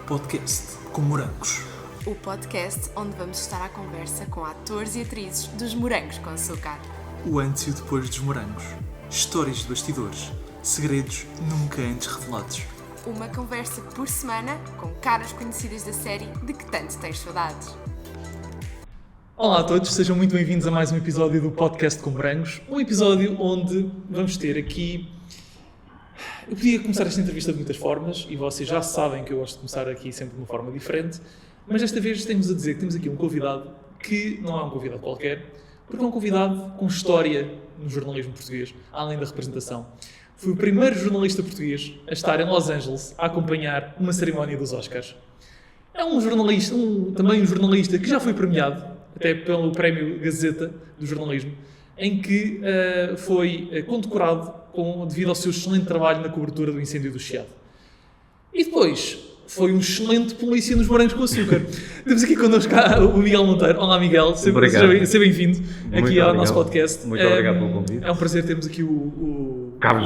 podcast com morangos. O podcast onde vamos estar à conversa com atores e atrizes dos Morangos com Açúcar. O antes e o depois dos morangos. Histórias de bastidores. Segredos nunca antes revelados. Uma conversa por semana com caras conhecidas da série de que tanto tens saudades. Olá a todos, sejam muito bem-vindos a mais um episódio do Podcast com Morangos. Um episódio onde vamos ter aqui... Eu podia começar esta entrevista de muitas formas e vocês já sabem que eu gosto de começar aqui sempre de uma forma diferente, mas desta vez temos a dizer que temos aqui um convidado que não é um convidado qualquer, porque é um convidado com história no jornalismo português, além da representação. Foi o primeiro jornalista português a estar em Los Angeles a acompanhar uma cerimónia dos Oscars. É um jornalista, também um jornalista que já foi premiado, até pelo Prémio Gazeta do Jornalismo, em que foi condecorado devido ao seu excelente trabalho na cobertura do incêndio do Chiado. E depois foi um excelente polícia nos Morangos com Açúcar. Temos aqui connosco o Miguel Monteiro. Olá Miguel, seja bem-vindo aqui ao nosso podcast. Muito obrigado pelo convite. É um prazer termos aqui o Cabo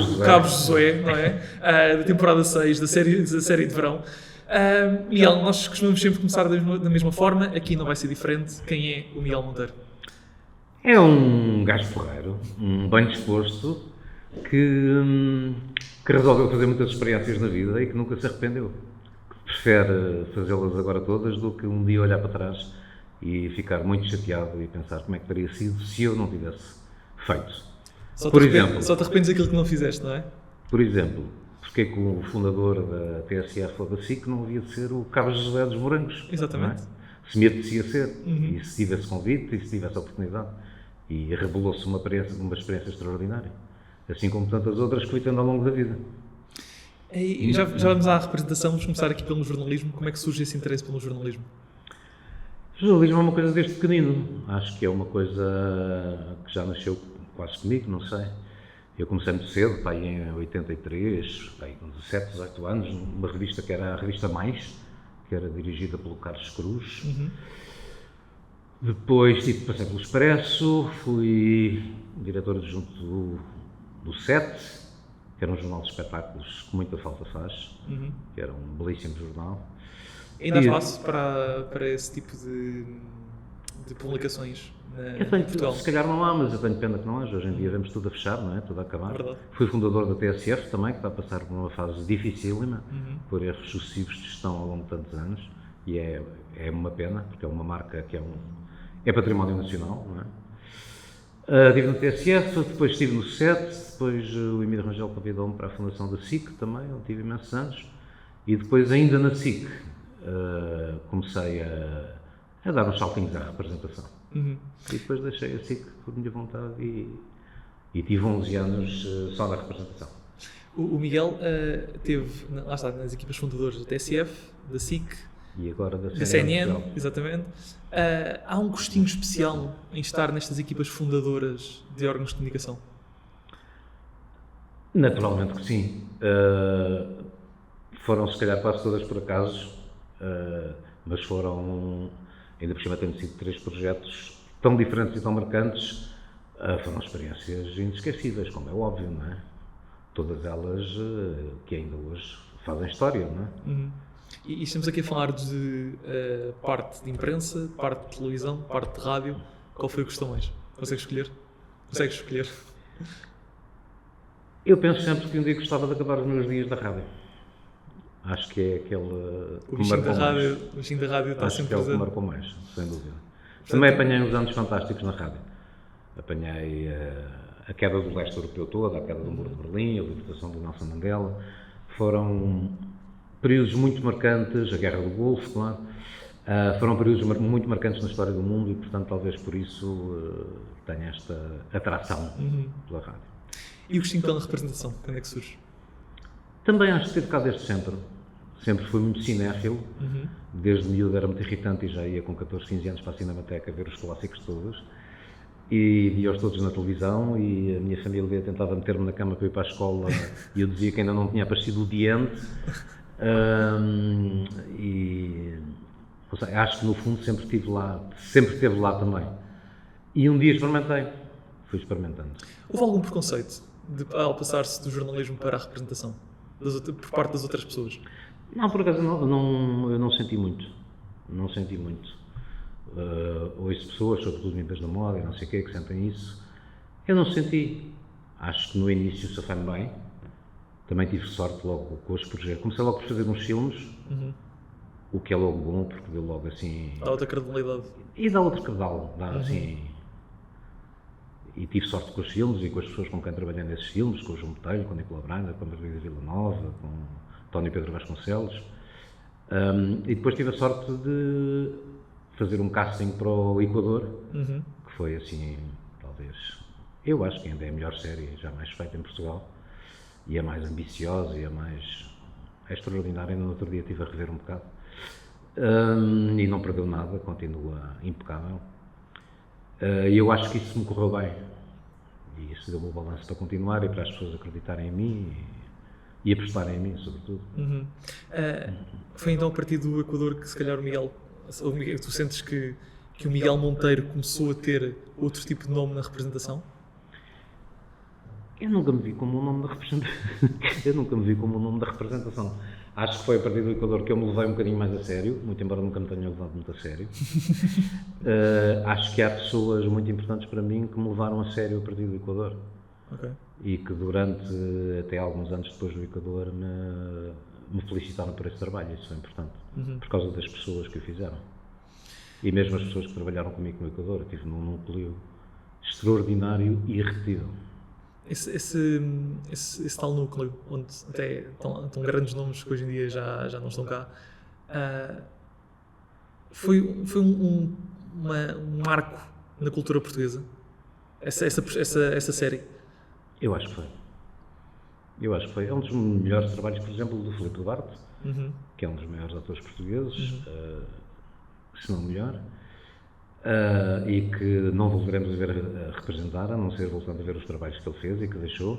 Josué, não é? Da temporada 6 da série de verão. Miguel, nós costumamos sempre começar da mesma forma, aqui não vai ser diferente. Quem é o Miguel Monteiro? É um gajo porreiro, um bem disposto, que resolveu fazer muitas experiências na vida e que nunca se arrependeu. Que prefere fazê-las agora todas do que um dia olhar para trás e ficar muito chateado e pensar como é que teria sido se eu não tivesse feito. Só te arrependes daquilo que não fizeste, não é? Por exemplo, porque é que o fundador da TSF ou da SIC não havia de ser o Cabo José dos Morangos? Exatamente. Se me apetecia ser, e se tivesse convite, e se tivesse oportunidade. E revelou-se uma experiência extraordinária. Assim como tantas outras que fui tendo ao longo da vida. E já vamos à representação, vamos começar aqui pelo jornalismo. Como é que surge esse interesse pelo jornalismo? O jornalismo é uma coisa desde pequenino. Acho que é uma coisa que já nasceu quase comigo, não sei. Eu comecei muito cedo, aí em 83, aí com 17, 18 anos, numa revista que era a Revista Mais, que era dirigida pelo Carlos Cruz. Depois passei pelo Expresso, fui diretor adjunto do Sete, que era um jornal de espetáculos que muita falta faz, que era um belíssimo jornal. Ainda há espaço para esse tipo de publicações em Portugal? Se calhar não há, mas eu tenho pena que não haja. Hoje em dia vemos tudo a fechar, não é? Tudo a acabar. Verdade. Fui fundador da TSF também, que está a passar por uma fase dificílima, por erros sucessivos de gestão ao longo de tantos anos, e é uma pena, porque é uma marca que é património nacional, não é? Estive no TSF, depois estive no SET, depois o Emílio Rangel convidou-me para a fundação da SIC também, onde tive imensos anos, e depois ainda na SIC comecei a dar uns saltinhos à representação. E depois deixei a SIC por minha vontade e tive 11 anos só na representação. O Miguel teve, lá está, nas equipas fundadoras da TSF, da SIC, e agora da CNN, exatamente. Há um gostinho especial em estar nestas equipas fundadoras de órgãos de comunicação? Naturalmente que sim. Foram se calhar quase todas por acaso, mas foram, ainda por cima tendo sido 3 projetos tão diferentes e tão marcantes, foram experiências inesquecíveis, como é óbvio, não é? Todas elas que ainda hoje fazem história, não é? E estamos aqui a falar de parte de imprensa, parte de televisão, parte de rádio. Qual foi o que gostou mais? Consegues escolher? Eu penso sempre que um dia gostava de acabar os meus dias da rádio. Acho que é aquele o bichinho da rádio está sempre presente. Acho que é o que marcou mais, sem dúvida. Também apanhei uns anos fantásticos na rádio. Apanhei a queda do leste europeu toda, a queda do Muro de Berlim, a libertação do Nelson Mandela. Foram períodos muito marcantes, a Guerra do Golfo, claro. Foram períodos muito marcantes na história do mundo e, portanto, talvez por isso tenha esta atração pela rádio. E o gostinho pela representação, quando é que surge? Também acho que teve cá desde sempre. Sempre fui muito cinéfilo. Desde miúdo era muito irritante e já ia com 14, 15 anos para a Cinemateca ver os clássicos todos. E via-os todos na televisão e a minha família tentava meter-me na cama para ir para a escola e eu dizia que ainda não tinha aparecido o diente. Acho que no fundo sempre esteve lá também. E um dia fui experimentando. Houve algum preconceito ao passar-se do jornalismo para a representação, por parte das outras pessoas? Não, por acaso eu não senti muito. Não senti muito. Ouço pessoas, sobretudo empresas da moda e não sei o quê, que sentem isso. Eu não senti. Acho que no início safei-me bem. Também tive sorte logo com os projetos. Comecei logo por fazer uns filmes, o que é logo bom, porque deu logo assim... Dá outra credibilidade. E dá outro cadal, dá assim... E tive sorte com os filmes e com as pessoas com quem trabalhei nesses filmes, com o João Botelho, com o Nicolau Braga, com a Margarida Villanova, com o António Pedro Vasconcelos. E depois tive a sorte de fazer um casting para o Equador, que foi assim, talvez, eu acho que ainda é a melhor série jamais feita em Portugal, e é mais ambiciosa e é extraordinária. No outro dia estive a rever um bocado, e não perdeu nada, continua impecável. E eu acho que isso me correu bem, e isso deu-me o balanço para continuar e para as pessoas acreditarem em mim e apostarem em mim, sobretudo. Foi então a partir do Equador que se calhar o Miguel, tu sentes que o Miguel Monteiro começou a ter outro tipo de nome na representação? Eu nunca me vi como o nome da representação. Acho que foi a partir do Equador que eu me levei um bocadinho mais a sério, muito embora nunca me tenha levado muito a sério. Acho que há pessoas muito importantes para mim que me levaram a sério a partir do Equador. Okay. E que durante, até alguns anos depois do Equador, me felicitaram por esse trabalho. Isso foi importante, por causa das pessoas que o fizeram. E mesmo as pessoas que trabalharam comigo no Equador, eu estive num núcleo extraordinário e irrepetível. Esse tal núcleo, onde até estão grandes nomes que hoje em dia já não estão cá, foi um marco na cultura portuguesa, essa série? Eu acho que foi. É um dos melhores trabalhos, por exemplo, do Filipe Duarte, que é um dos maiores atores portugueses, se não o melhor. E que não voltaremos a ver a representar, a não ser voltando a ver os trabalhos que ele fez e que deixou.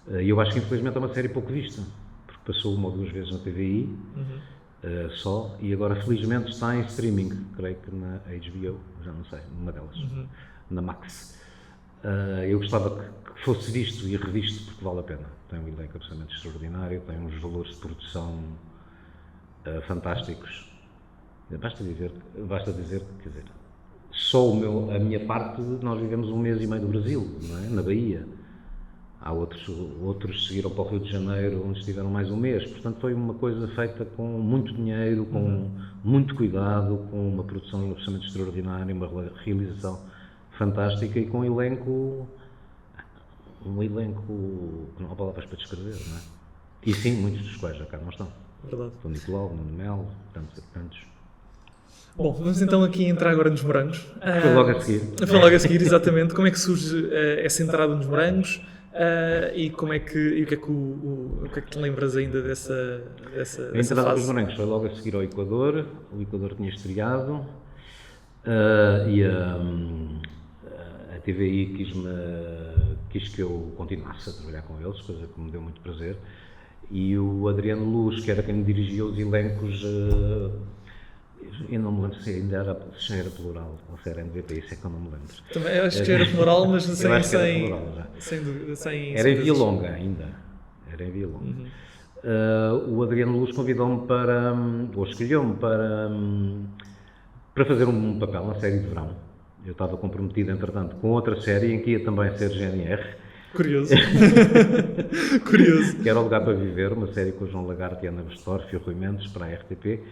E eu acho que infelizmente é uma série pouco vista, porque passou uma ou duas vezes na TVI, só, e agora felizmente está em streaming, creio que na HBO, já não sei, numa delas, na Max. Eu gostava que fosse visto e revisto, porque vale a pena. Tem um elenco absolutamente extraordinário, tem uns valores de produção fantásticos. Basta dizer, quer dizer, só a minha parte, nós vivemos 1 mês e meio do Brasil, não é? Na Bahia. Há outros seguiram para o Rio de Janeiro, onde estiveram mais 1 mês. Portanto, foi uma coisa feita com muito dinheiro, com muito cuidado, com uma produção absolutamente extraordinária, uma realização fantástica e com um elenco que não há palavras para descrever, não é? E sim, muitos dos quais já cá não estão. Verdade. O Nicolau, o Nuno Melo, tantos. Bom, vamos então aqui entrar agora nos morangos. Foi logo a seguir. Foi logo a seguir, exatamente. Como é que surge essa entrada nos morangos e o que é que te lembras ainda dessa A entrada fase? dos morangos foi logo a seguir ao Equador. O Equador tinha estreado e a TVI quis que eu continuasse a trabalhar com eles, coisa que me deu muito prazer. E o Adriano Luz, que era quem me dirigia os elencos, eu não me lembro se ainda era plural ou se era MVP, isso é que eu não me lembro. Também, eu acho que era plural, mas sem era em Via Longa ainda. Era em Via Longa. O Adriano Luz convidou-me ou escolheu-me para fazer um papel na série de verão. Eu estava comprometido, entretanto, com outra série em que ia também ser GNR. Curioso. Curioso. Que era O Lugar para Viver, uma série com o João Lagarde e Ana Bastorf e o Rui Mendes para a RTP.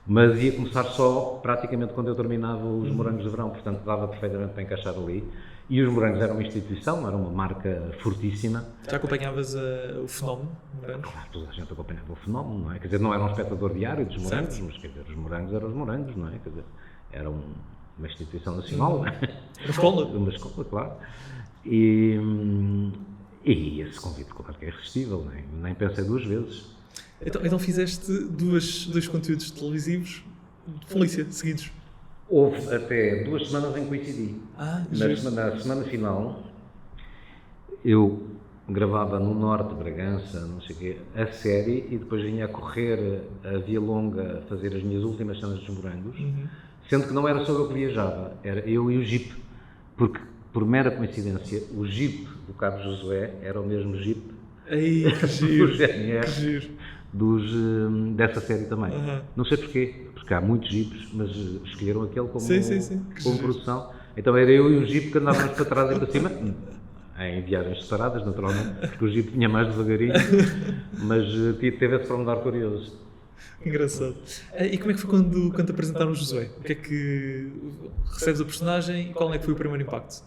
Mas ia começar só praticamente quando eu terminava os Morangos de Verão, portanto dava perfeitamente para encaixar ali. E os Morangos eram uma instituição, era uma marca fortíssima. Já acompanhavas o fenómeno Morangos? Claro, toda a gente acompanhava o fenómeno, não é? Quer dizer, não era um espectador diário dos Morangos, certo. Mas quer dizer, os Morangos eram os Morangos, não é? Quer dizer, era uma instituição nacional. Uma escola. Uma escola, claro. E esse convite, claro que é irresistível, nem pensei 2 vezes. Então fizeste dois conteúdos televisivos de polícia, seguidos? Houve até 2 semanas em que coincidi. Na semana final, eu gravava no norte de Bragança, não sei o quê, a série, e depois vinha a correr a Via Longa a fazer as minhas últimas cenas dos Morangos, sendo que não era só eu que viajava, era eu e o Jeep, porque, por mera coincidência, o Jeep do Cabo Josué era o mesmo Jeep Ai, que giro, do GNR, que giro. dessa série também. Não sei porquê, porque há muitos jipes, mas escolheram aquele como produção. Então era eu e o jipe que andávamos para trás e para cima, em viagens separadas, naturalmente, porque o jipe vinha mais devagarinho, mas teve esse pormenor curioso. Engraçado. E como é que foi quando apresentaram o Josué? O que é que recebes a personagem e qual é que foi o primeiro impacto?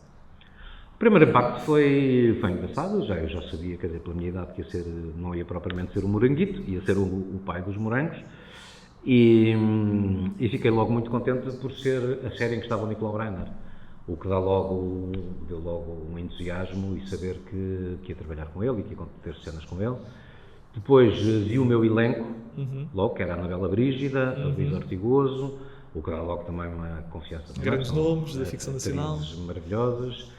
O primeiro impacto foi engraçado, eu já sabia, quer dizer, pela minha idade, que não ia propriamente ser o moranguito, ia ser o pai dos morangos, e fiquei logo muito contente por ser a série em que estava o Nicolau Breiner, o que deu logo um entusiasmo e saber que ia trabalhar com ele e que ia ter cenas com ele. Depois vi o meu elenco, logo, que era a Anabela Brígida, a Luísa Ortigoso, o que dá logo também uma confiança. Grandes nomes da ficção nacional. Maravilhosas.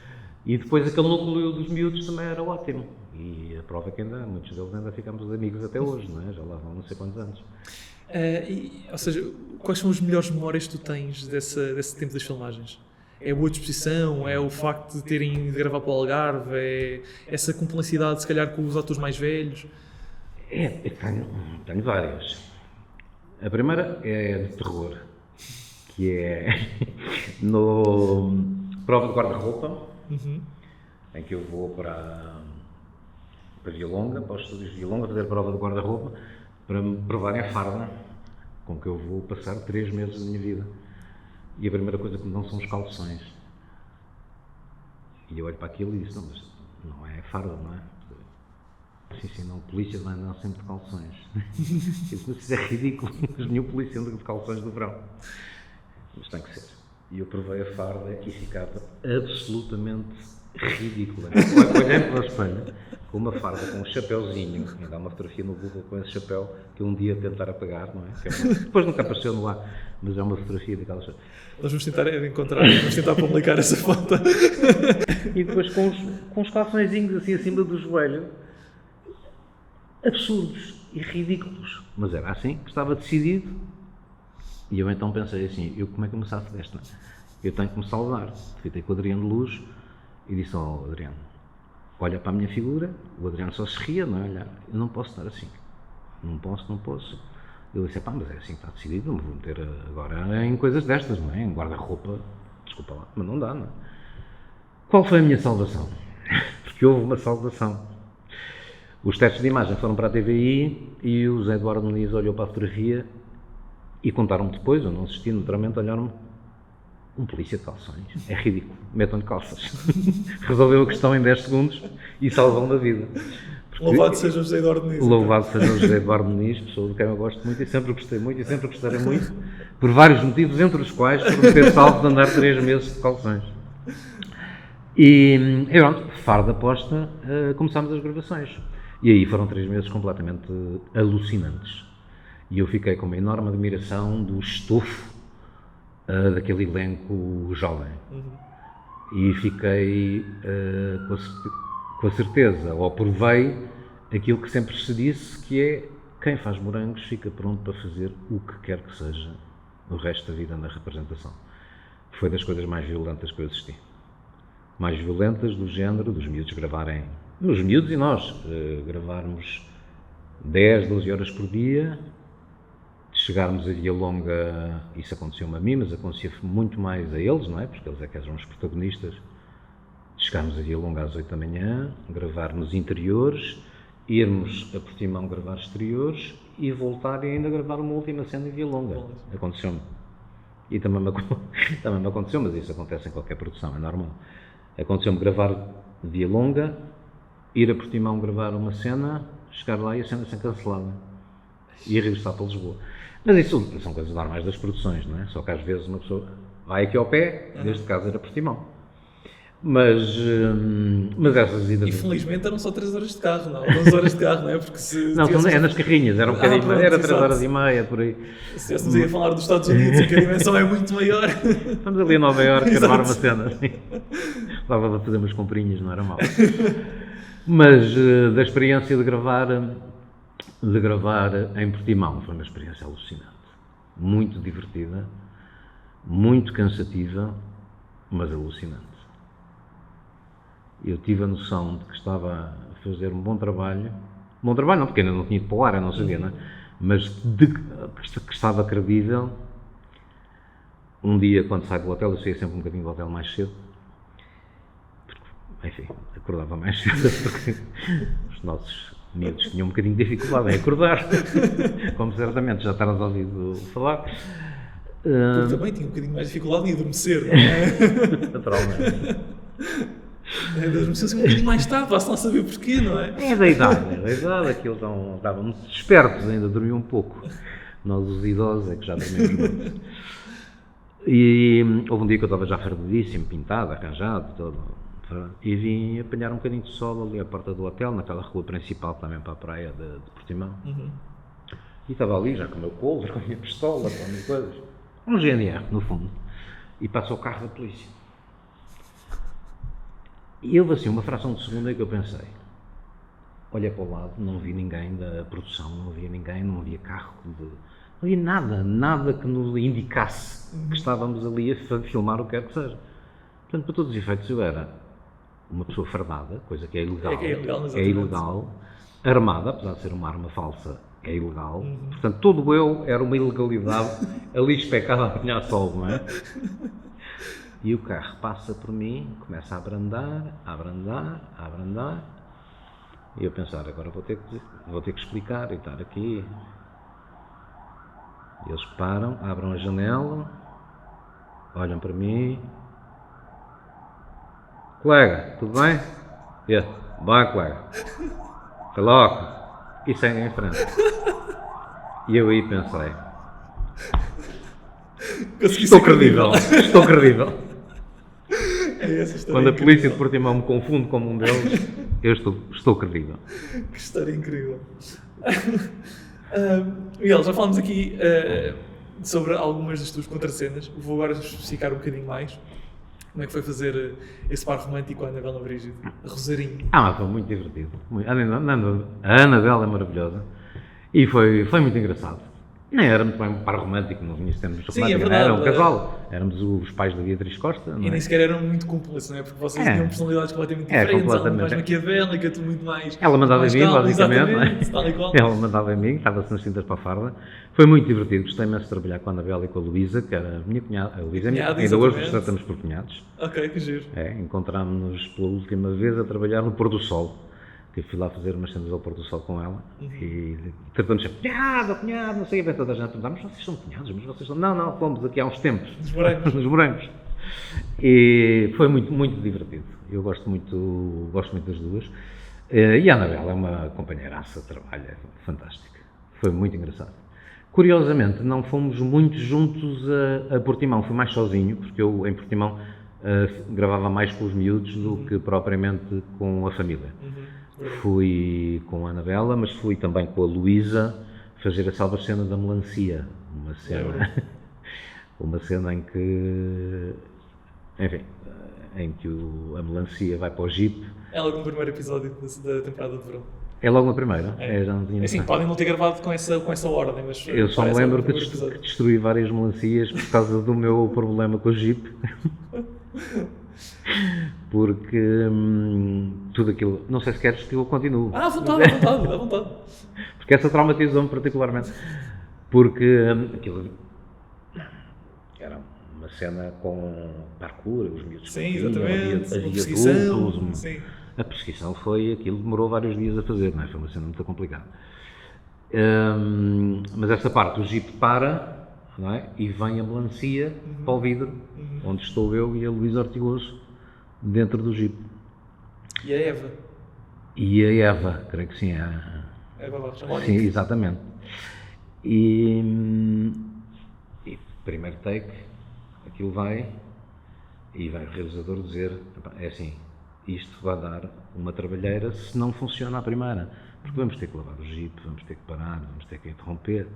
E depois aquele núcleo dos miúdos também era ótimo. E a prova é que muitos deles ainda ficamos amigos até hoje, não é? Já lá vão não sei quantos anos. Ou seja, quais são as melhores memórias que tu tens desse tempo das filmagens? É a boa disposição? É o facto de terem de gravar para o Algarve? É essa cumplicidade, se calhar, com os atores mais velhos? Tenho várias. A primeira é de terror, que é no prova de guarda-roupa, em que eu vou para Vialonga, para os estúdios de Vialonga, fazer a prova de guarda-roupa, para me provarem a farda com que eu vou passar 3 meses da minha vida. E a primeira coisa que me dão são os calções. E eu olho para aquilo e disse, não, mas não é farda, não é? Sim, não, polícias não andam sempre de calções. Isso é ridículo, mas nenhum polícia anda de calções do verão. Mas tem que ser. E eu provei a farda e ficava absolutamente ridícula. Olhei para o espelho com uma farda, com um chapéuzinho, ainda há uma fotografia no Google com esse chapéu que eu um dia tentar apagar, não é? Depois nunca apareceu no ar, mas é uma fotografia daquela chapéu. Nós vamos tentar publicar essa foto. E depois com os calçõezinhos assim acima do joelho, absurdos e ridículos. Mas era assim que estava decidido. E eu então pensei assim, como é que eu me safo desta? Eu tenho que me salvar. Fitei com o Adriano Luz e disse ao Adriano, olha para a minha figura. O Adriano só se ria, não é? Olha, eu não posso estar assim. Não posso. Eu disse, mas é assim que está decidido, não me vou meter agora em coisas destas, não é? Em guarda-roupa, desculpa lá, mas não dá, não é? Qual foi a minha salvação? Porque houve uma salvação. Os testes de imagem foram para a TVI e o José Eduardo Muniz olhou para a fotografia e contaram-me depois, eu não assisti, naturalmente, olharam-me, um polícia de calções, é ridículo, metam-lhe calças. Resolveu a questão em 10 segundos e salvam-me a vida. Louvado seja o José Eduardo Muniz. Louvado seja o José Eduardo Muniz, pessoa de quem eu gosto muito e sempre gostei muito e sempre gostarei muito, por vários motivos, entre os quais por me ter salvo de andar 3 meses de calções. E pronto, farda posta, começámos as gravações. E aí foram 3 meses completamente alucinantes. E eu fiquei com uma enorme admiração do estofo daquele elenco jovem. E fiquei com a certeza, ou provei aquilo que sempre se disse, que é quem faz morangos fica pronto para fazer o que quer que seja o resto da vida na representação. Foi das coisas mais violentas que eu assisti. Mais violentas do género dos miúdos gravarem, os miúdos e nós, gravarmos 10, 12 horas por dia, chegarmos a Vialonga, isso aconteceu-me a mim, mas acontecia muito mais a eles, não é? Porque eles é que eram os protagonistas. Chegarmos a Vialonga às 8 da manhã, gravar nos interiores, irmos a Portimão gravar exteriores e voltar e ainda gravar uma última cena em Vialonga. Aconteceu-me. E também me aconteceu, mas isso acontece em qualquer produção, é normal. Aconteceu-me gravar Vialonga, ir a Portimão gravar uma cena, chegar lá e a cena ser cancelada. E regressar para Lisboa. Mas isso são coisas normais das produções, não é? Só que às vezes uma pessoa vai aqui ao pé, neste caso era Portimão. Mas essas idas... E felizmente eram só 3 horas de carro, não? 11 horas de carro, não é? Porque se... Não, é nas carrinhas, era um bocadinho, pronto, era 3 exato. horas e meia, por aí. Se estivéssemos aí a falar dos Estados Unidos, em que a dimensão é muito maior. Estamos ali em Nova Iorque a gravar uma cena. Assim. Dava para fazer umas comprinhas, não era mal. Mas da experiência de gravar em Portimão, foi uma experiência alucinante. Muito divertida, muito cansativa, mas alucinante. Eu tive a noção de que estava a fazer um bom trabalho bom trabalho, não, porque ainda não tinha ido para o ar, eu não sabia, não é? Mas que estava credível. Um dia, quando saio do hotel, eu saía sempre um bocadinho do hotel mais cedo, porque, enfim, acordava mais cedo, porque os nossos miúdos tinham um bocadinho de dificuldade em acordar, como certamente já terás ouvido falar. Tu também tinha um bocadinho mais dificuldade em adormecer, não é? Naturalmente. Adormeceu assim um bocadinho mais tarde, basta lá saber porquê, não é? É da idade, aquilo estavam muito despertos, ainda dormiam um pouco. Nós, os idosos, é que já dormimos muito. E houve um dia que eu estava já fardadíssimo, pintado, arranjado, todo, e vim apanhar um bocadinho de sol ali à porta do hotel, naquela rua principal também para a praia de Portimão. E estava ali já com o meu coldre, com a minha pistola, com as minhas coisas. Um GNR, no fundo. E passa o carro da polícia. E houve assim uma fração de segundo em que eu pensei, olhei para o lado, não vi ninguém da produção, não havia ninguém, não havia carro, não havia nada que nos indicasse que estávamos ali a filmar o que quer que seja. Portanto, para todos os efeitos, eu era uma pessoa fardada, coisa que é ilegal, armada, apesar de ser uma arma falsa, é ilegal. Portanto, todo eu era uma ilegalidade ali especada a apanhar sol, não é? E o carro passa por mim, começa a abrandar, e eu pensar, agora vou ter que explicar e estar aqui. E eles param, abrem a janela, olham para mim. Colega, tudo bem? Bem, colega. Coloca. E seguem em frente. E eu aí pensei, estou credível. Quando a polícia de Portimão me confunde como um deles, eu estou credível. Que história incrível. Miguel, já falámos aqui sobre algumas das tuas contracenas. Vou agora especificar um bocadinho mais. Como é que foi fazer esse par romântico com a Anabela Brígido, a Rosarinho? Foi muito divertido. A Anabela é maravilhosa e foi muito engraçado. Nem era muito bem um par romântico, não vinha termos romântico, era um casal. Éramos os pais da Beatriz Costa. E nem sequer eram muito cúmplices, não é? Porque vocês tinham personalidades completamente diferentes. Ela muito mais maquiavélica, tu muito mais. Ela mandava em mim, basicamente. Não é? Tal e qual. Ela mandava em mim, estava-se nas cintas para a farda. Foi muito divertido, gostei imenso de trabalhar com a Anabela e com a Luísa, que era a minha cunhada. A Luísa é minha, ainda hoje nos tratamos por cunhados. Ok, que giro. Encontrámos-nos pela última vez a trabalhar no Pôr do Sol. Que fui lá fazer umas cenas ao Pôr do Sol com ela e tratamos sempre, cunhado, não sei, a toda a gente perguntava, mas vocês são cunhados, mas vocês são... Não, fomos aqui há uns tempos. Nos morangos. E foi muito, muito divertido. Eu gosto muito das duas. E a Anabela é uma companheiraça de trabalho, é fantástica. Foi muito engraçado. Curiosamente, não fomos muito juntos a Portimão, fui mais sozinho, porque eu em Portimão gravava mais com os miúdos do que propriamente com a família. Fui com a Anabela, mas fui também com a Luísa fazer a salva-cena da melancia. Uma cena em que, enfim, a melancia vai para o Jeep. É logo no primeiro episódio da temporada de verão. É logo na primeira? Já não tinha assim, podem não ter gravado com essa ordem, mas... Eu só me lembro que destruí várias melancias por causa do meu problema com o Jeep. Porque tudo aquilo, não sei se queres que eu continue. À vontade. Porque essa traumatizou-me particularmente. Porque aquilo era uma cena com parkour, os miúdos. Sim, exatamente. Havia adultos. A perseguição aquilo demorou vários dias a fazer, não é? Foi uma cena muito complicada. Mas essa parte, o Jeep para, não é? E vem a melancia para o vidro, onde estou eu e a Luísa Ortigoso dentro do Jeep. E a Eva? E a Eva, creio que sim. Eva Barros. Sim, exatamente. E primeiro take, aquilo vai, e vai o realizador dizer, é assim, isto vai dar uma trabalheira se não funciona a primeira, porque vamos ter que lavar o Jeep, vamos ter que parar, vamos ter que interromper.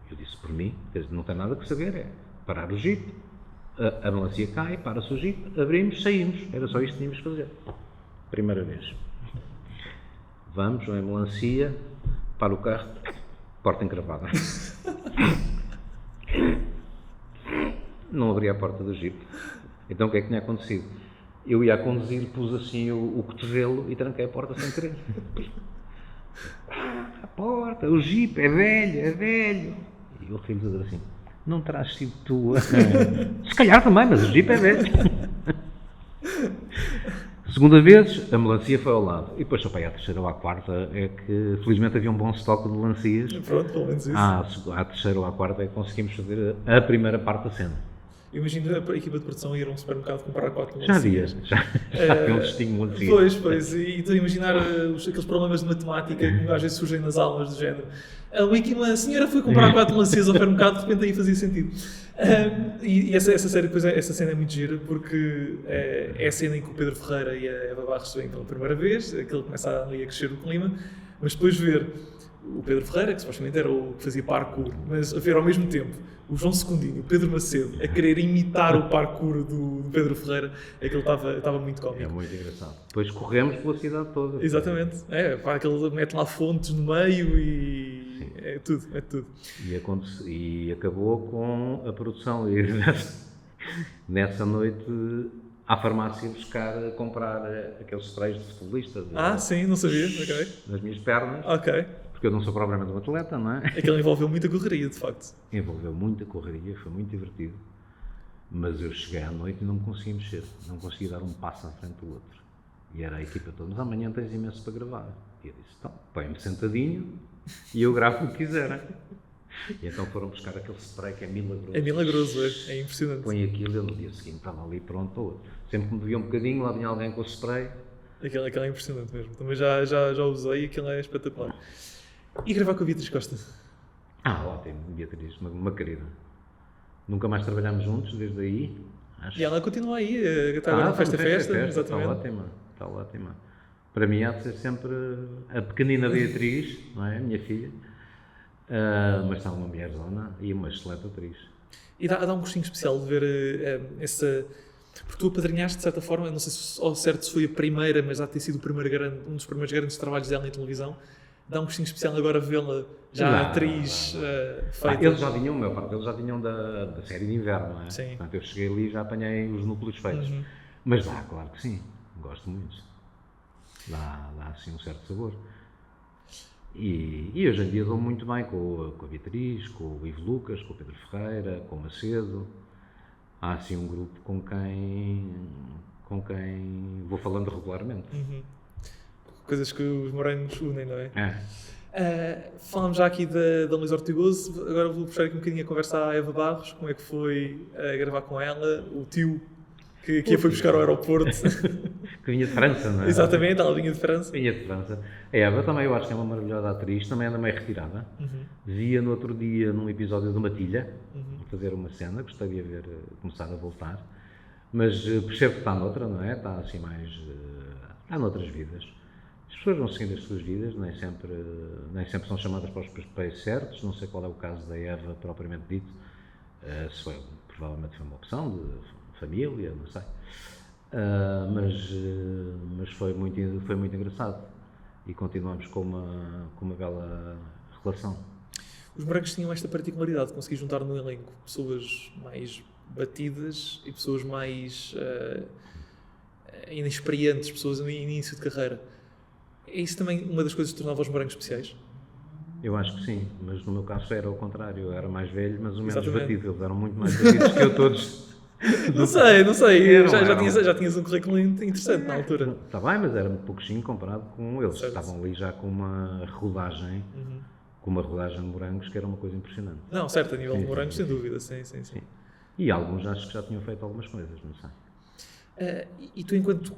Eu disse por mim, não tem nada que saber, é parar o Jeep, a melancia cai, para-se o Jeep, abrimos, saímos, era só isto que tínhamos que fazer. Primeira vez. Vamos, vem a melancia, para o carro, porta encravada. Não abria a porta do Jeep. Então o que é que tinha A porta, o Jeep é velho, é velho. E o realizador assim, não terás sido tu. Se calhar também, mas o Jeep é velho. Segunda vez, a melancia foi ao lado. E depois só para aí à terceira ou à quarta é que felizmente havia um bom estoque de melancias. Pronto, pelo menos isso. À terceira ou à quarta é que conseguimos fazer a primeira parte da cena. Imagina a equipa de produção ir a um supermercado comprar 4 Já havia, melancias. já havia um cestinho de melancias. Pois, e estou a imaginar aqueles problemas de matemática que às vezes surgem nas aulas do género. Uma senhora foi comprar 4 melancias ao supermercado, de repente aí fazia sentido. E essa série, depois, essa cena é muito gira, porque é a cena em que o Pedro Ferreira e a Eva Barros se veem pela primeira vez, aquilo começa ali a crescer o clima, mas depois ver o Pedro Ferreira, que supostamente era o que fazia parkour, mas a ver ao mesmo tempo o João Secundinho e o Pedro Macedo a querer imitar o parkour do Pedro Ferreira, aquilo estava muito cómico. É muito engraçado. Depois corremos pela cidade toda. Exatamente. Aquele mete lá fontes no meio e é tudo. E acabou com a produção ir nessa noite à farmácia comprar aqueles sprays de futebolistas. Sim, não sabia. Ok. Nas minhas pernas. Ok. Porque eu não sou propriamente um atleta, não é? Aquilo envolveu muita correria, de facto. Envolveu muita correria, foi muito divertido. Mas eu cheguei à noite e não me conseguia mexer. Não conseguia dar um passo à frente do outro. E era a equipa toda, mas amanhã tens imenso para gravar. E eu disse, então, põe-me sentadinho e eu gravo o que quiserem. E então foram buscar aquele spray que é milagroso. É milagroso, é impressionante. Põe aquilo e no dia seguinte estava ali pronto para outro. Sempre que me via um bocadinho, lá vinha alguém com o spray. Aquilo é impressionante mesmo. Também já usei e aquilo é espetacular. E gravar com a Beatriz Costa? Ótimo, Beatriz, uma querida. Nunca mais trabalhámos juntos desde aí. E ela continua aí, está agora na festa, exatamente. Está ótima. Para mim há de ser sempre a pequenina Beatriz, não é? A minha filha. Mas está uma mulherzona e uma excelente atriz. E dá um gostinho especial de ver essa... Porque tu apadrinhaste, de certa forma, não sei se ao certo se foi a primeira, mas há de ter sido um dos primeiros grandes trabalhos dela em televisão. Dá um gostinho especial agora vê-la já atriz feita. Eles já vinham, eles já vinham da série de inverno, não é? Sim. Portanto, eu cheguei ali e já apanhei os núcleos feitos. Uhum. Mas dá, claro que sim, gosto muito. Dá assim um certo sabor. E hoje em dia dou muito bem com a Beatriz, com o Ivo Lucas, com o Pedro Ferreira, com o Macedo. Há assim um grupo com quem vou falando regularmente. Uhum. Coisas que os morangos unem, não é? Falamos já aqui da Luísa Ortigoso, agora vou puxar aqui um bocadinho a conversa à Eva Barros, como é que foi gravar com ela, o tio que a foi buscar ao aeroporto. Que vinha de França, não é? Exatamente, ela vinha de França. Vinha de França. A Eva também eu acho que é uma maravilhosa atriz, também anda meio retirada. Uhum. Via no outro dia num episódio de Matilha, fazer uma cena, gostaria de ver começar a voltar, mas percebo que está noutra, não é? Está assim mais... está noutras vidas. As pessoas vão seguindo as suas vidas, nem sempre são chamadas para os papéis certos, não sei qual é o caso da Eva propriamente dito, provavelmente foi uma opção de família, não sei, mas foi muito engraçado e continuamos com uma bela relação. Os morangos tinham esta particularidade de conseguir juntar no elenco pessoas mais batidas e pessoas mais inexperientes, pessoas no início de carreira. É isso também uma das coisas que tornava os morangos especiais? Eu acho que sim, mas no meu caso era o contrário. Eu era mais velho, mas o menos Exatamente. batido. Eles eram muito mais batidos que eu todos. Não sei. Eram. Já tinhas um currículo interessante na altura. Está bem, mas era um pouquinho comparado com eles. Certo. Estavam ali já com uma rodagem, de morangos que era uma coisa impressionante. Não, certo, a nível Sim, de morangos, sim, sem dúvida, sim. E alguns acho que já tinham feito algumas coisas, não sei. E tu, enquanto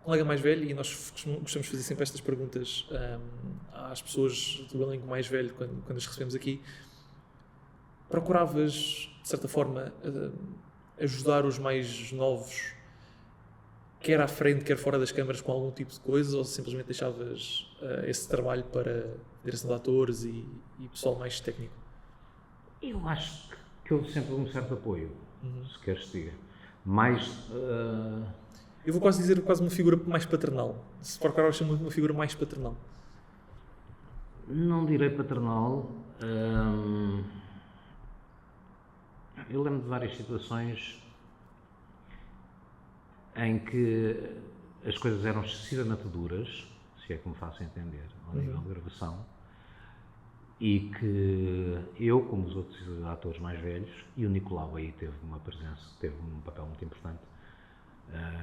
colega mais velho, e nós gostamos de fazer sempre estas perguntas às pessoas do elenco mais velho quando as recebemos aqui, procuravas, de certa forma, ajudar os mais novos, quer à frente, quer fora das câmaras, com algum tipo de coisa, ou simplesmente deixavas esse trabalho para direção de atores e pessoal mais técnico? Eu acho que houve sempre um certo apoio, se queres diga. Mais... Eu vou quase dizer uma figura mais paternal. Se procuravas uma figura mais paternal. Não direi paternal. Eu lembro de várias situações em que as coisas eram excessivamente duras, se é que me faço entender, ao nível de gravação, e que eu, como os outros atores mais velhos, e o Nicolau aí teve uma presença, teve um papel muito importante,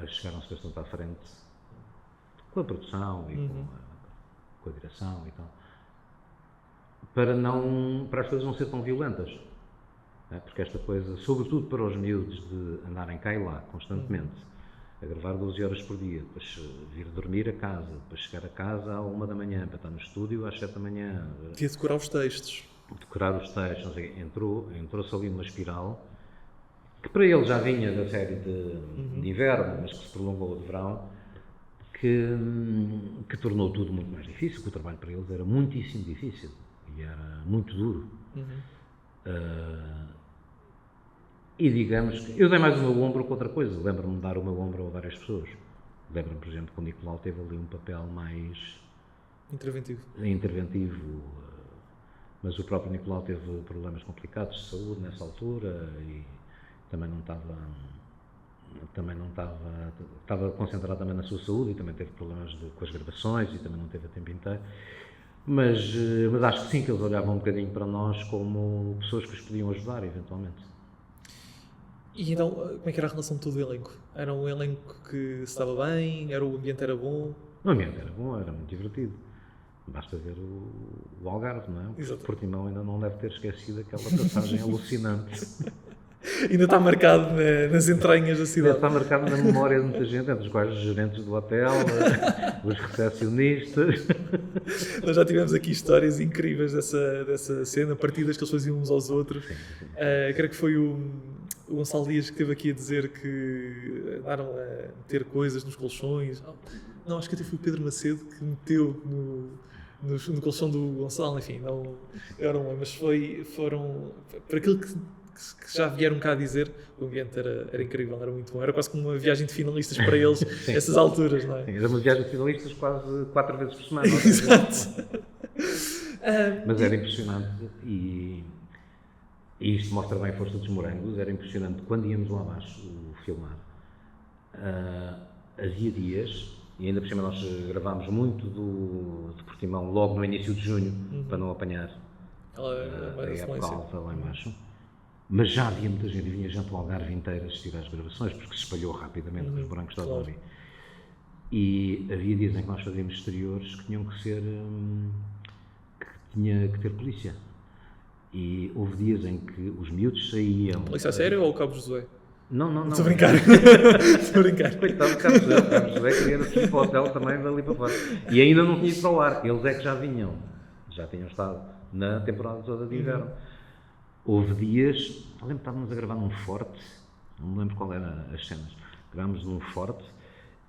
chegaram-se bastante à frente com a produção e com a direção e tal, para as coisas não serem tão violentas. Porque esta coisa, sobretudo para os miúdos, de andarem cá e lá constantemente, a gravar 12 horas por dia, depois vir dormir a casa, depois chegar a casa à 1 da manhã, para estar no estúdio às 7 da manhã. Tinha de decorar os textos. Decorar os textos, não sei, entrou-se ali numa espiral que para ele já vinha da série de inverno, mas que se prolongou de verão, que tornou tudo muito mais difícil, que o trabalho para eles era muitíssimo difícil e era muito duro. E digamos que eu dei mais o meu ombro com outra coisa. Lembro-me de dar o meu ombro a várias pessoas. Lembro-me, por exemplo, que o Nicolau teve ali um papel mais interventivo, mas o próprio Nicolau teve problemas complicados de saúde nessa altura e também não estava concentrado também na sua saúde e também teve problemas com as gravações e também não teve a tempo inteiro. Mas acho que sim, que eles olhavam um bocadinho para nós como pessoas que os podiam ajudar, eventualmente. E então, como é que era a relação de todo o elenco? Era um elenco que se estava bem? O ambiente era bom? O ambiente era bom, era muito divertido. Basta ver o Algarve, não é? O Portimão ainda não deve ter esquecido aquela passagem alucinante. Ainda está marcado nas entranhas da cidade. Está marcado na memória de muita gente, entre os quais os gerentes do hotel, os recepcionistas. Nós já tivemos aqui histórias incríveis dessa cena, partidas que eles faziam uns aos outros. Sim. Creio que foi o Gonçalo Dias que esteve aqui a dizer que andaram a meter coisas nos colchões. Não, acho que até foi o Pedro Macedo que meteu no colchão do Gonçalo, enfim, não eram, mas foram para aquilo que já vieram cá a dizer, o ambiente era incrível, era muito bom. Era quase como uma viagem de finalistas para eles, essas alturas, não é? Sim, era uma viagem de finalistas quase 4 vezes por semana. Exato. Mas era impressionante e isto mostra bem a força dos morangos. Era impressionante quando íamos lá abaixo filmar. Havia dias, e ainda por cima nós gravámos muito de Portimão logo no início de junho, para não apanhar a época alta lá embaixo. Mas já havia muita gente, vinha gente do Algarve inteiro a assistir às gravações, porque se espalhou rapidamente, porque os morangos estavam ali. E havia dias em que nós fazíamos exteriores que tinham que ser, que tinha que ter polícia. E houve dias em que os miúdos saíam... Polícia a sério ou o Cabo Josué? Não. Estou a brincar. Estou a brincar. Coitado do Cabo Josué queria ir para o hotel também dali para fora. E ainda não tinha ido para o ar, eles é que já vinham. Já tinham estado na temporada toda de inverno. Houve dias, eu lembro que estávamos a gravar num forte, não me lembro qual era as cenas, gravámos num forte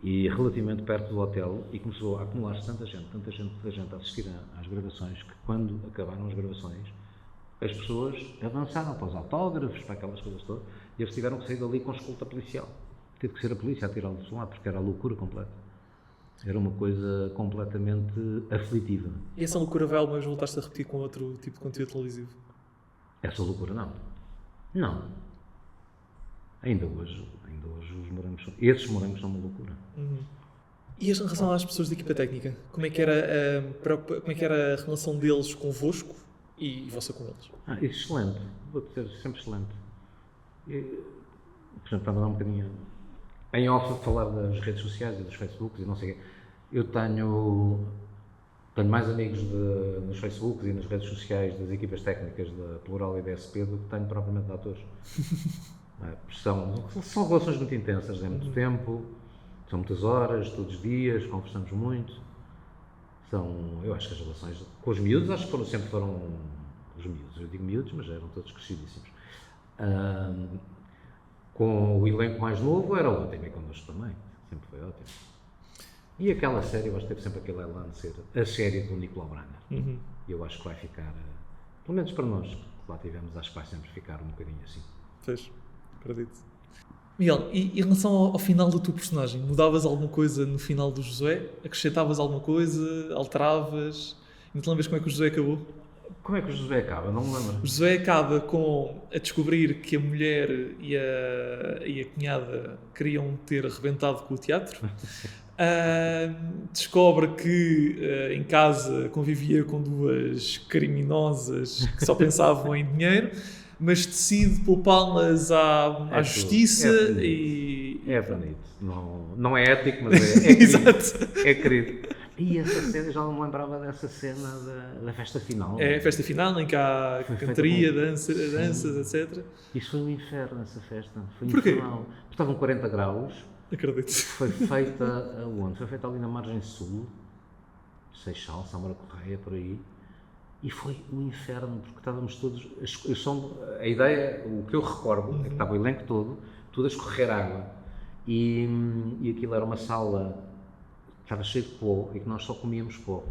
e relativamente perto do hotel e começou a acumular-se tanta gente a assistir às gravações que quando acabaram as gravações as pessoas avançaram para os autógrafos, para aquelas coisas todas e eles tiveram que sair dali com escolta policial. Teve que ser a polícia a tirá-los de lá porque era a loucura completa. Era uma coisa completamente aflitiva. E essa loucura vai alguma vez voltaste a repetir com outro tipo de conteúdo televisivo? Essa loucura não. Ainda hoje esses morangos são uma loucura. E em relação às pessoas da equipa técnica, como é que era a relação deles convosco e vossa com eles? Excelente, vou dizer sempre excelente. Por exemplo, estava a dar um bocadinho em off a falar das redes sociais e dos Facebooks e não sei o quê. Eu tenho mais amigos nos Facebooks e nas redes sociais das equipas técnicas da Plural e da SP do que tenho propriamente de atores. São relações muito intensas, é muito tempo, são muitas horas, todos os dias, conversamos muito. Eu acho que as relações com os miúdos, acho que sempre foram os miúdos, eu digo miúdos, mas eram todos crescidíssimos. Com o elenco mais novo era ótimo e connosco também, sempre foi ótimo. E aquela série, eu acho que teve sempre aquele elan de ser a série do Nicolau Braner. E eu acho que vai ficar, pelo menos para nós, que lá tivemos, acho que vai sempre ficar um bocadinho assim. Pois, acredito. Miguel, e em relação ao final da tua personagem, mudavas alguma coisa no final do Josué? Acrescentavas alguma coisa? Alteravas? Não te lembras como é que o Josué acabou? Como é que o Josué acaba? Não me lembro. O Josué acaba a descobrir que a mulher e a cunhada queriam ter arrebentado com o teatro. Descobre que em casa convivia com duas criminosas que só pensavam em dinheiro, mas decide poupá-las à justiça É bonito. Não é ético, mas é querido. Exato. É querido. E essa cena, já não me lembrava dessa cena da festa final. É a festa final em que há cantaria, danças, etc. Isso foi um inferno, essa festa. Foi Porquê? infernal. Estavam 40 graus. Acredito. Foi feita aonde? Foi feita ali na margem sul, Seixal, Sâmara Correia, por aí. E foi um inferno, porque estávamos todos... A ideia, o que eu recordo, é que estava o elenco todo, tudo a escorrer água. E aquilo era uma sala que estava cheia de pó e que nós só comíamos pó.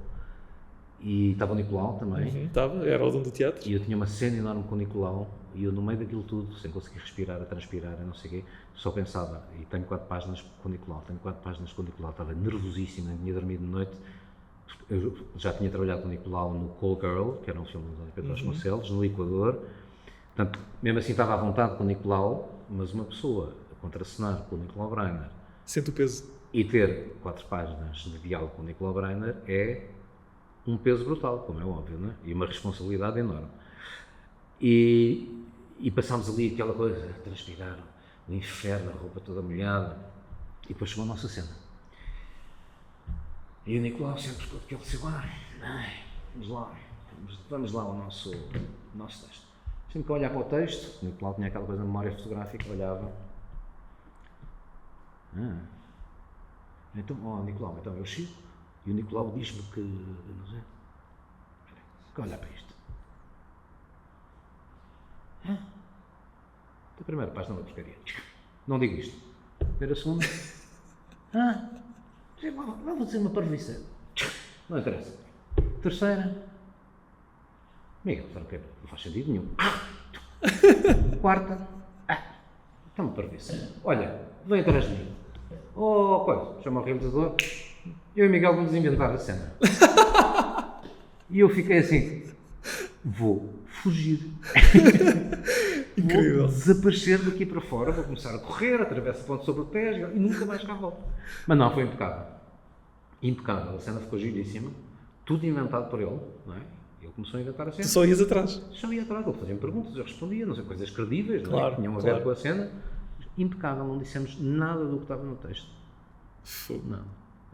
E estava o Nicolau também. Estava, era o dono do teatro. E eu tinha uma cena enorme com o Nicolau, e eu no meio daquilo tudo, sem conseguir respirar, a transpirar, a não sei o quê, só pensava, e tenho 4 páginas com o Nicolau, estava nervosíssimo, não tinha dormido de noite. Eu já tinha trabalhado com o Nicolau no Call Girl, que era um filme do Pedro Vasconcelos, no Equador. Portanto, mesmo assim estava à vontade com o Nicolau, mas uma pessoa a contracenar com o Nicolau Breiner Sente o peso. e ter 4 páginas de diálogo com o Nicolau Breiner é um peso brutal, como é óbvio, não é? E uma responsabilidade enorme. E passámos ali aquela coisa, a transpirar, o inferno, a roupa toda molhada, e depois chegou a nossa cena. E o Nicolau sempre com aquele seu vamos lá ao nosso texto. Sempre que eu olhar para o texto, o Nicolau tinha aquela coisa de memória fotográfica, olhava. Então, Nicolau, então eu chego, e o Nicolau diz-me que, não sei, que olhar para isto. A primeira página é uma porcaria. Não digo isto. Primeira, segunda. Vamos dizer uma parvoíce. Não interessa. Terceira. Miguel, não faz sentido nenhum. Quarta. Está uma parvoíce. Olha, vem atrás de mim. Coisa, chama o realizador. Eu e o Miguel vamos inventar a cena. E eu fiquei assim. Vou fugir. Incrível. Vou desaparecer daqui para fora, vou começar a correr, atravesso a ponte sobre o Tejo e nunca mais cá volto. Mas não, foi impecável. Impecável. A cena ficou giríssima. Tudo inventado por ele, não é? Ele começou a inventar a cena. Tu só ias atrás. Só ia atrás. Ele fazia perguntas, eu respondia, não sei, coisas credíveis, não é? Claro, Que tinham a ver com a cena. Impecável, não dissemos nada do que estava no texto. Não.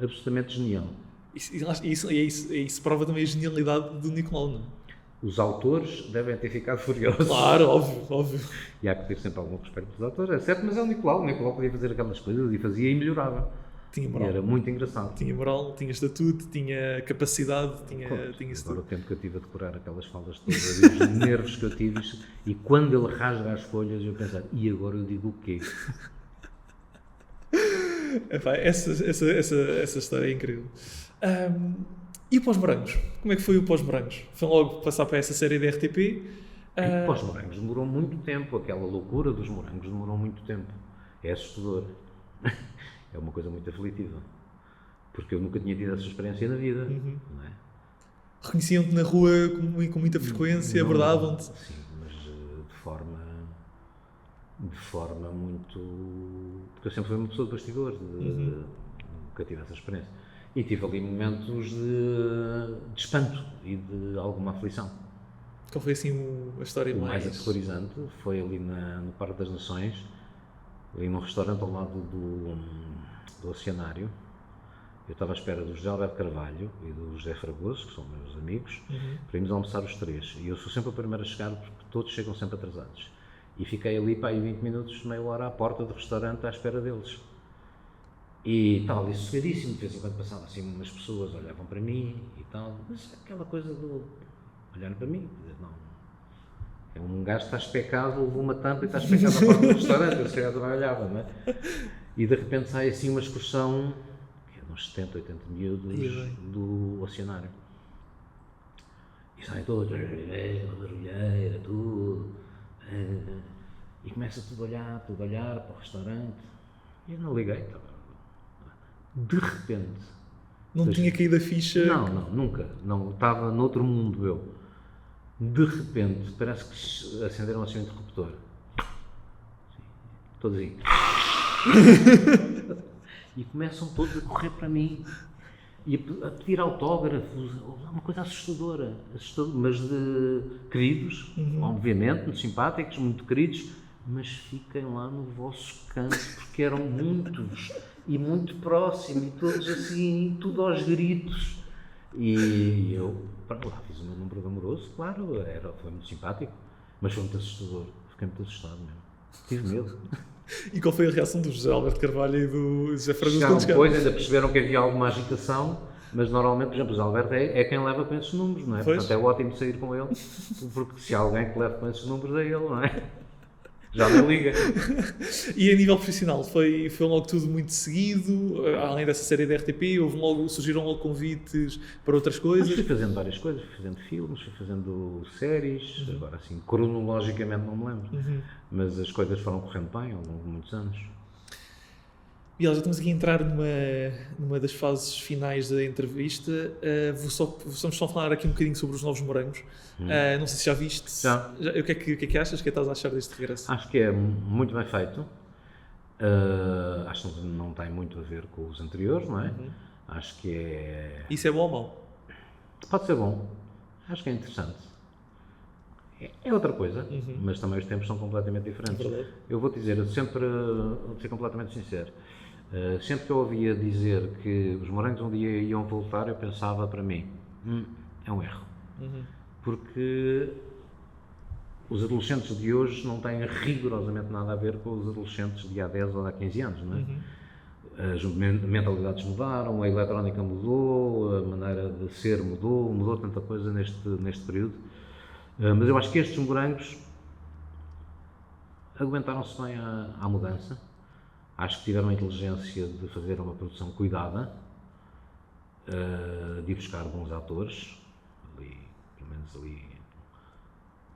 Absolutamente genial. Isso prova também a genialidade do Nicolau, não é? Os autores devem ter ficado furiosos. Claro, óbvio. E há que ter sempre algum respeito pelos autores, é certo, mas é o Nicolau. O Nicolau podia fazer aquelas coisas e fazia e melhorava. Tinha moral. E era muito engraçado. Tinha moral, tinha estatuto, tinha capacidade, tinha isso Agora o tudo. tempo que eu tive a decorar aquelas falas todas, e os nervos que eu tive, e quando ele rasga as folhas, eu pensava, e agora eu digo o quê? Essa história é incrível. E o Pós-Morangos? Como é que foi o Pós-Morangos? Foi logo passar para essa série da RTP? E para os morangos demorou muito tempo, aquela loucura dos morangos demorou muito tempo. É assustador. É uma coisa muito aflitiva. Porque eu nunca tinha tido essa experiência na vida. Não é? Reconheciam-te na rua com muita frequência, abordavam-te? Sim, mas de forma muito... Porque eu sempre fui uma pessoa de bastidores, nunca tive essa experiência. E tive ali momentos de espanto e de alguma aflição. Qual foi assim a história O mais... mais aterrorizante foi ali no Parque das Nações, ali num restaurante ao lado do Oceanário. Eu estava à espera do José Alberto Carvalho e do José Fragoso, que são meus amigos, para irmos almoçar os três. E eu sou sempre o primeiro a chegar, porque todos chegam sempre atrasados. E fiquei ali para aí 20 minutos, meia hora à porta do restaurante à espera deles. E tal, ali sossegadíssimo, de vez em quando passavam assim umas pessoas, olhavam para mim e tal, mas aquela coisa do olhar para mim, não. É um gajo que está especado, levou uma tampa e está especado à porta do restaurante, eu sei que também olhava, não é? E de repente sai assim uma excursão, que é uns 70, 80 miúdos do Oceanário. E saem todos, barulheira, tudo. E começa tudo a olhar para o restaurante. E eu não liguei, de repente. Não tinha caído a ficha? Não, nunca. Não, estava noutro mundo eu. De repente, parece que acenderam assim um interruptor. Sim, todos aí. e começam todos a correr para mim e a pedir autógrafos, uma coisa assustadora, mas de queridos, obviamente, muito simpáticos, muito queridos, mas fiquem lá no vosso canto, porque eram muitos e muito próximos, e todos assim, tudo aos gritos. E eu, lá, fiz o meu número de amoroso, claro, foi muito simpático, mas foi muito assustador, fiquei muito assustado mesmo, tive medo. E qual foi a reação do José Alberto Carvalho e do José Fragoso? Chegaram depois, ainda perceberam que havia alguma agitação, mas normalmente, por exemplo, o José Alberto é quem leva com esses números, não é? Pois. Portanto, é ótimo sair com ele, porque se há alguém que leva com esses números é ele, não é? Já me liga. E a nível profissional, foi logo tudo muito seguido, além dessa série da RTP, surgiram logo convites para outras coisas? Mas fui fazendo várias coisas, fui fazendo filmes, fui fazendo séries, agora assim, cronologicamente não me lembro, mas as coisas foram correndo bem ao longo de muitos anos. E já estamos aqui a entrar numa das fases finais da entrevista. Vamos só falar aqui um bocadinho sobre os Novos Morangos. Não sei se já viste. Já. O que é que achas? O que é que estás a achar deste regresso? Acho que é muito bem feito. Acho que não tem muito a ver com os anteriores, não é? Acho que é... Isso é bom ou mau? Pode ser bom. Acho que é interessante. É outra coisa, mas também os tempos são completamente diferentes. É verdade. Eu vou dizer, vou ser completamente sincero. Sempre que eu ouvia dizer que os morangos um dia iam voltar, eu pensava para mim, é um erro. Porque os adolescentes de hoje não têm rigorosamente nada a ver com os adolescentes de há 10 ou há 15 anos, não é? As mentalidades mudaram, a eletrónica mudou, a maneira de ser mudou tanta coisa neste período. Mas eu acho que estes morangos aguentaram-se bem à mudança. Acho que tiveram a inteligência de fazer uma produção cuidada, de ir buscar bons atores, pelo menos ali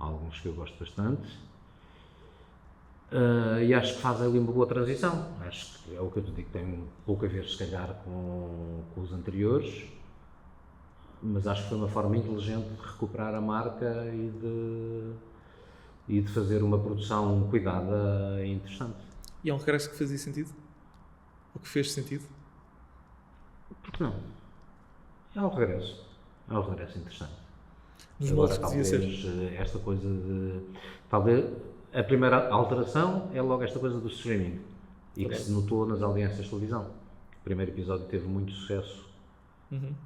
alguns que eu gosto bastante, e acho que fazem ali uma boa transição. Acho que é o que eu te digo, tem pouco a ver se calhar com os anteriores, mas acho que foi uma forma inteligente de recuperar a marca e de fazer uma produção cuidada e interessante. E é um regresso que fazia sentido? Ou que fez sentido? Por que não? É um regresso interessante. Nos Agora, moldes que devia talvez ser. esta coisa de... Talvez a primeira alteração é logo esta coisa do streaming e que se notou nas audiências de televisão. O primeiro episódio teve muito sucesso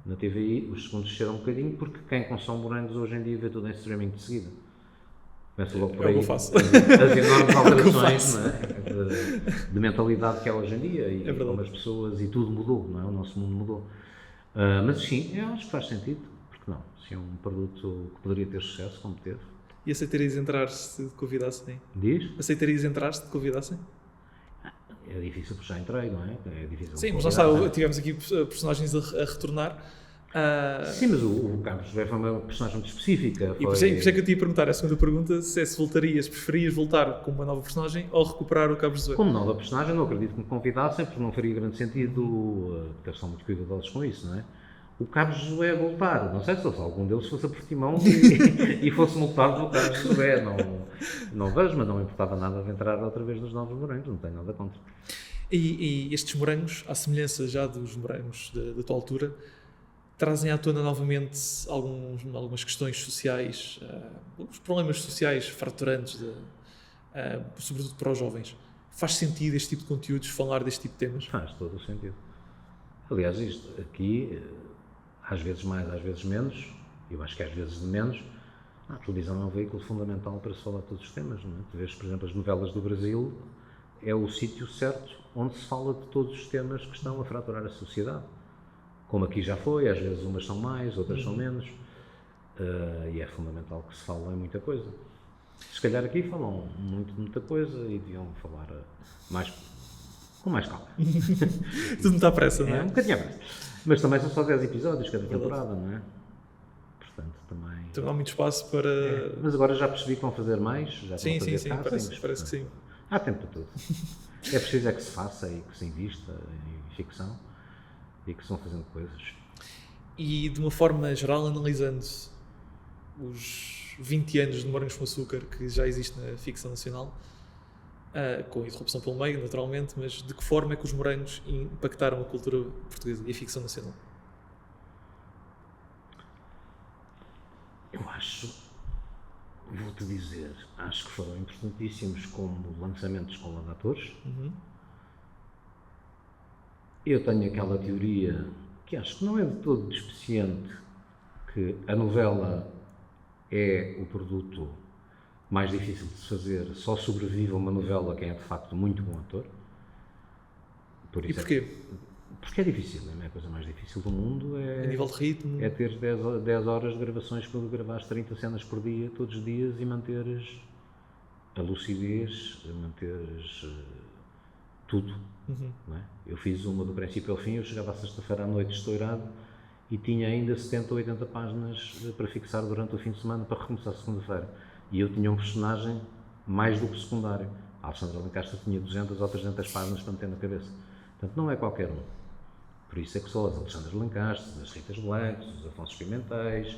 na TVI, os segundos desceram um bocadinho porque quem consome morangos hoje em dia vê tudo em streaming de seguida. Começa logo por aí É o que eu faço. as enormes alterações, não é? de mentalidade que há hoje em dia e como as pessoas e tudo mudou, não é? O nosso mundo mudou. Mas sim, eu acho que faz sentido, porque não? Se é um produto que poderia ter sucesso, como teve. E aceitarias entrar se te convidassem? Diz? Aceitarias entrar se te convidassem? É difícil porque já entrei, não é? É difícil. Sim, mas lá está, tivemos aqui personagens a retornar. Sim, mas o Carlos José foi uma personagem muito específica. E por isso é que eu te ia perguntar, a segunda pergunta, se voltarias, preferias voltar com uma nova personagem ou recuperar o Carlos José? Como nova personagem, não acredito que me convidassem, porque não faria grande sentido, porque eles são muito cuidadosos com isso, não é? O Carlos José voltar, não sei se algum deles fosse a Portimão e fosse multado pelo Carlos José, não vejo, mas não me importava nada de entrar outra vez nos Novos Morangos, não tenho nada contra. E estes morangos, à semelhança já dos morangos da tua altura, trazem à tona novamente algumas questões sociais, alguns problemas sociais fraturantes, sobretudo para os jovens. Faz sentido este tipo de conteúdos, falar deste tipo de temas? Faz todo o sentido. Aliás, isto aqui, às vezes mais, às vezes menos, eu acho que às vezes de menos, a televisão é um veículo fundamental para se falar de todos os temas, não é? Tu vês, por exemplo, as novelas do Brasil, é o sítio certo onde se fala de todos os temas que estão a fraturar a sociedade. Como aqui já foi, às vezes umas são mais, outras são menos, e é fundamental que se fale em muita coisa. Se calhar aqui falam muito de muita coisa e deviam falar com mais calma. Tudo muito à pressa, não é? Um bocadinho à pressa. Mas também são só 10 episódios cada temporada, não é? Portanto, também... Então há muito espaço para... Mas agora já percebi que vão fazer mais, já Sim, vão fazer sim, castings, parece que sim. Há tempo para tudo. É preciso que se faça e que se invista em ficção e que se vão fazendo coisas. E de uma forma geral, analisando os 20 anos de Morangos com Açúcar que já existe na ficção nacional, com interrupção pelo meio, naturalmente, mas de que forma é que os morangos impactaram a cultura portuguesa e a ficção nacional? Eu acho, vou-te dizer, acho que foram importantíssimos como lançamentos de escola de atores. Eu tenho aquela teoria, que acho que não é de todo despeciente, que a novela é o produto mais difícil de se fazer, só sobrevive a uma novela quem é de facto muito bom ator. E porquê? Porque é difícil, não é? A coisa mais difícil do mundo A nível de ritmo? é ter 10 horas de gravações para gravares 30 cenas por dia, todos os dias, e manteres a lucidez, manteres tudo. Não é? Eu fiz uma do princípio ao fim, eu chegava à sexta-feira à noite estourado e tinha ainda 70 ou 80 páginas para fixar durante o fim de semana para recomeçar a segunda-feira. E eu tinha um personagem mais do que secundário. A Alexandra Lencastre tinha 200 ou 300 páginas para meter na cabeça. Portanto, não é qualquer um. Por isso é que só as Alexandras Lencastre, as Ritas Blancos, os Afonsos Pimentéis,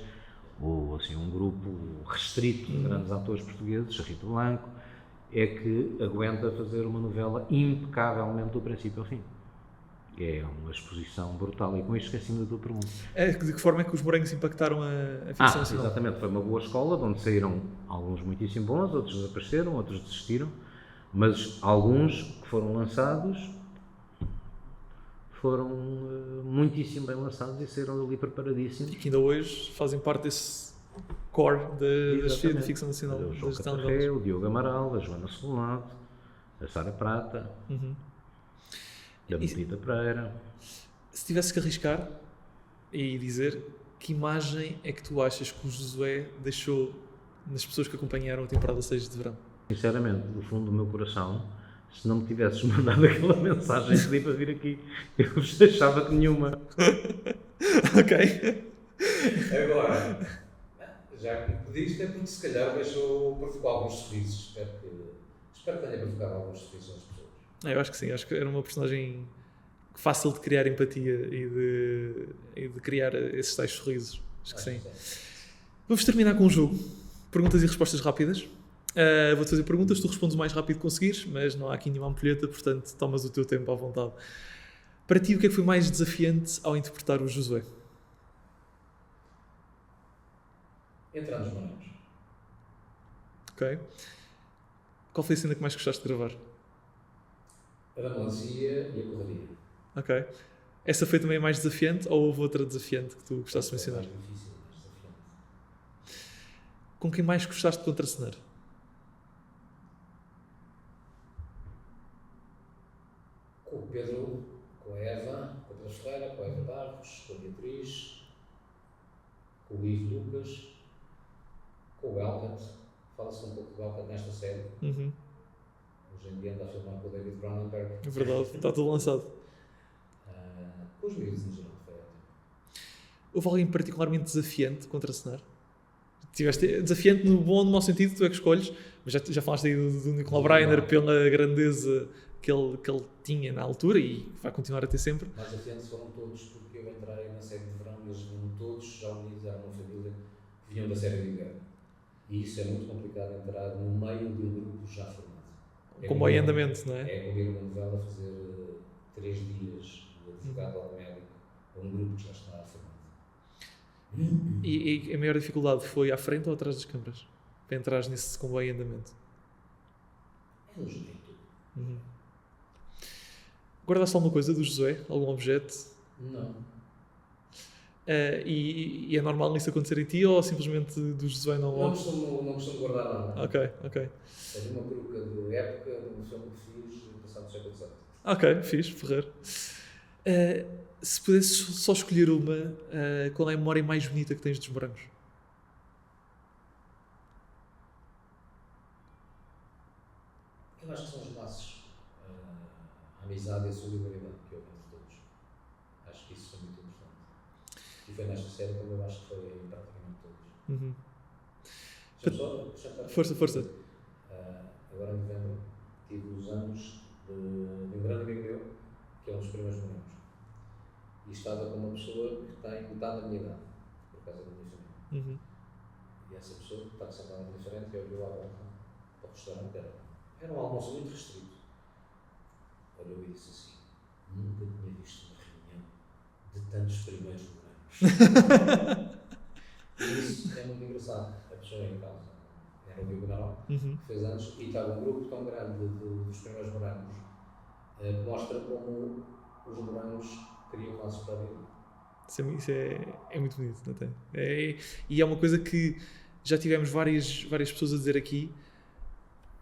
ou assim um grupo restrito de grandes atores portugueses, a Rita Blanco, é que aguenta fazer uma novela impecavelmente do princípio ao fim. É uma exposição brutal. E com isto esqueci-me da tua pergunta. De que forma é que os morangos impactaram a ficção nacional? Exatamente. Foi uma boa escola, de onde saíram alguns muitíssimo bons, outros desapareceram, outros desistiram, mas alguns que foram lançados foram muitíssimo bem lançados e saíram ali preparadíssimos. E que ainda hoje fazem parte desse core da ficção nacional. O João Catarré, o Diogo Amaral, a Joana Solado, a Sara Prata, a Benedita Pereira. Se tivesse que arriscar e dizer, que imagem é que tu achas que o Josué deixou nas pessoas que acompanharam a temporada 6 de verão? Sinceramente, do fundo do meu coração, se não me tivesses mandado aquela mensagem que pedi para vir aqui, eu vos deixava que nenhuma. Ok. Agora, já que me pediste, é porque se calhar provocou alguns sorrisos. Espero que tenha provocado alguns sorrisos nas pessoas. Eu acho que sim, acho que era uma personagem fácil de criar empatia e de criar esses tais sorrisos. Acho que sim. Vamos terminar com um jogo. Perguntas e respostas rápidas. Vou-te fazer perguntas, tu respondes o mais rápido que conseguires, mas não há aqui nenhuma ampulheta, portanto tomas o teu tempo à vontade. Para ti, o que é que foi mais desafiante ao interpretar o Josué? Entrar nos morangos. Ok. Qual foi a cena que mais gostaste de gravar? A da melancia e a correria. Ok. Essa foi também a mais desafiante ou houve outra desafiante que tu gostasses de mencionar? Mais difícil, mais desafiante. Com quem mais gostaste de contracenar? Com o Pedro, com a Eva, com a Pedro Ferreira, com a Eva Barros, com a Beatriz, com o Ivo Lucas, com o Elcat. Fala-se um pouco do Elcat nesta série. Hoje em dia anda a filmar com o David Cronenberg. É verdade, está tudo lançado. Com os miúdos em geral, foi ótimo. Houve alguém particularmente desafiante de contracenar? Tiveste desafiante no bom ou no mau sentido, tu é que escolhes, mas já falaste aí do Nicolau Breiner pela grandeza que ele tinha na altura e vai continuar a ter sempre. Mais desafiantes foram todos, porque eu entrei na série de verão e eles vinham todos já unidos, eram uma família que vinham da série de inverno. E isso é muito complicado, entrar no meio de um grupo já formado. Como em andamento, não é? É como ir uma novela fazer 3 dias de advogado ao médico a um grupo que já está formado. E a maior dificuldade foi à frente ou atrás das câmaras? Para entrar nesse comboio em andamento? É um jeito. Guardaste alguma coisa do Josué? Algum objeto? Não. E é normal isso acontecer em ti ou simplesmente do Josué não? Não costumo guardar nada. Ok. Tenho uma peruca de época de um filme que fiz no passado do século XVIII. Ok, fixe, ferrer. Se pudesses só escolher uma, qual é a memória mais bonita que tens dos morangos? Eu acho que são os laços, a amizade e a solidariedade que houve entre todos. Acho que isso foi muito importante. E foi nesta série como eu acho que foi em praticamente todos. Força. Agora em novembro tive os anos de um grande amigo meu, que é um dos primeiros morangos. E estava com uma pessoa que tem metade da minha idade, por causa da minha família. E essa pessoa, que está completamente diferente, que olhou à volta para o restaurante, era Era um almoço muito restrito. Olhou e disse assim: nunca tinha visto uma reunião de tantos primeiros morangos. E isso é muito engraçado. A pessoa em casa era o Diagonal, que fez anos, e estava um grupo tão grande dos primeiros morangos, que mostra como os morangos criam laços para a vida. Isso é muito bonito, não tem? E é uma coisa que já tivemos várias pessoas a dizer aqui,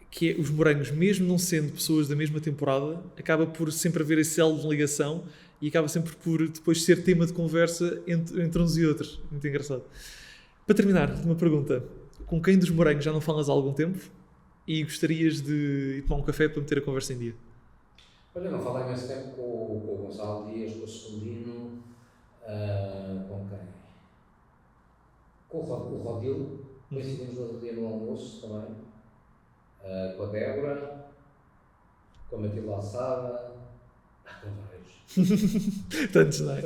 que é os morangos, mesmo não sendo pessoas da mesma temporada, acaba por sempre haver esse elo de ligação e acaba sempre por depois ser tema de conversa entre uns e outros. Muito engraçado. Para terminar, uma pergunta. Com quem dos morangos já não falas há algum tempo e gostarias de ir tomar um café para meter a conversa em dia? Olha, não falei imenso tempo com o Gonçalo Dias, com o Secundino, com quem? Com o Rodil, coincidimos no outro dia no almoço também, com a Débora, com a Matilde Alçada, com vários. Tantos, não é?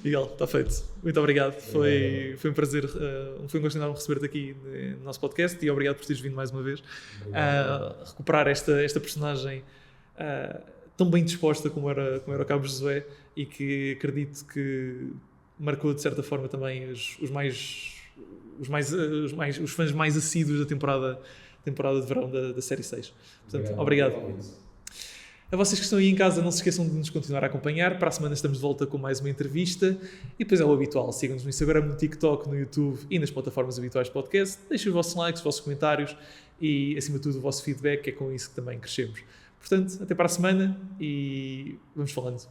Miguel, está feito. Muito obrigado. Foi um prazer, foi um gosto enorme receber-te aqui no nosso podcast e obrigado por teres vindo mais uma vez a recuperar esta personagem tão bem disposta como era o Cabo Josué e que acredito que marcou de certa forma também os fãs mais assíduos da temporada de verão da série 6. Portanto, obrigado. A vocês que estão aí em casa, não se esqueçam de nos continuar a acompanhar. Para a semana estamos de volta com mais uma entrevista. E depois é o habitual. Sigam-nos no Instagram, no TikTok, no YouTube e nas plataformas habituais de podcast. Deixem os vossos likes, os vossos comentários e, acima de tudo, o vosso feedback, que é com isso que também crescemos. Portanto, até para a semana e vamos falando.